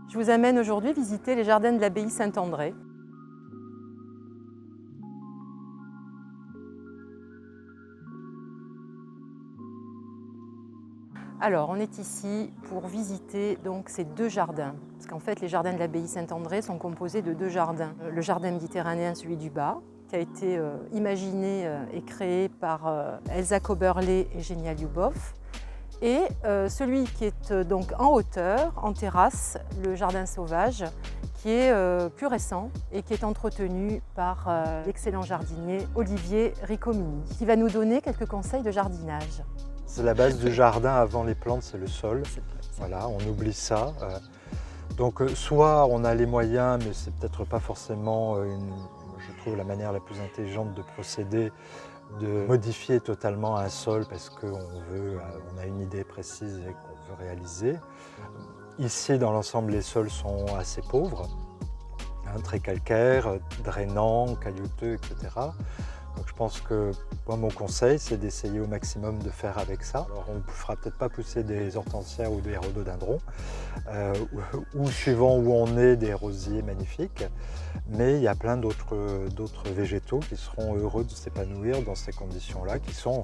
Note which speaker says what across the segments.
Speaker 1: Je vous amène aujourd'hui visiter les jardins de l'abbaye Saint-André. Alors, on est ici pour visiter donc ces deux jardins. Parce qu'en fait, les jardins de l'abbaye Saint-André sont composés de deux jardins. Le jardin méditerranéen, celui du bas, qui a été imaginé et créé par Elsa Köberlé et Genia Lyubov. Et celui qui est donc en hauteur, en terrasse, le jardin sauvage, qui est plus récent et qui est entretenu par l'excellent jardinier Olivier Riccomini, qui va nous donner quelques conseils de jardinage.
Speaker 2: C'est la base du jardin avant les plantes, c'est le sol. Voilà, on oublie ça. Donc soit on a les moyens, mais c'est peut-être pas forcément, je trouve, la manière la plus intelligente de procéder, de modifier totalement un sol parce qu'on a une idée précise et qu'on veut réaliser. Ici, dans l'ensemble, les sols sont assez pauvres, très calcaires, drainants, caillouteux, etc. Donc je pense que moi, mon conseil, c'est d'essayer au maximum de faire avec ça. Alors on ne fera peut-être pas pousser des hortensias ou des rhododendrons, ou suivant où on est, des rosiers magnifiques. Mais il y a plein d'autres végétaux qui seront heureux de s'épanouir dans ces conditions-là, qui sont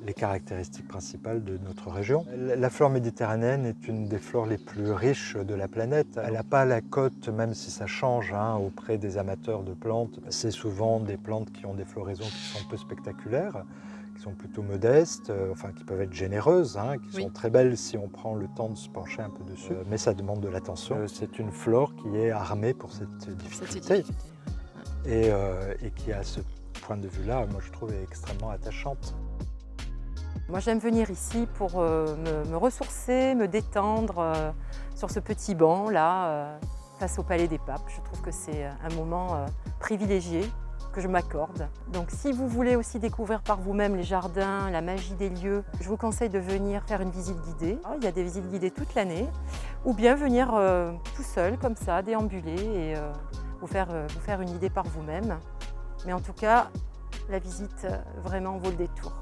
Speaker 2: les caractéristiques principales de notre région. La flore méditerranéenne est une des flores les plus riches de la planète. Elle n'a pas la cote, même si ça change auprès des amateurs de plantes. C'est souvent des plantes qui ont des floraisons qui sont peu spectaculaires, qui sont plutôt modestes, qui peuvent être généreuses, qui sont très belles si on prend le temps de se pencher un peu dessus. Mais ça demande de l'attention. C'est une flore qui est armée pour cette difficulté. Et qui, à ce point de vue-là, moi je trouve, est extrêmement attachante.
Speaker 1: Moi, j'aime venir ici pour me ressourcer, me détendre sur ce petit banc là, face au Palais des Papes. Je trouve que c'est un moment privilégié que je m'accorde. Donc si vous voulez aussi découvrir par vous-même les jardins, la magie des lieux, je vous conseille de venir faire une visite guidée. Il y a des visites guidées toute l'année, ou bien venir tout seul comme ça, déambuler et vous faire une idée par vous-même. Mais en tout cas, la visite vraiment vaut le détour.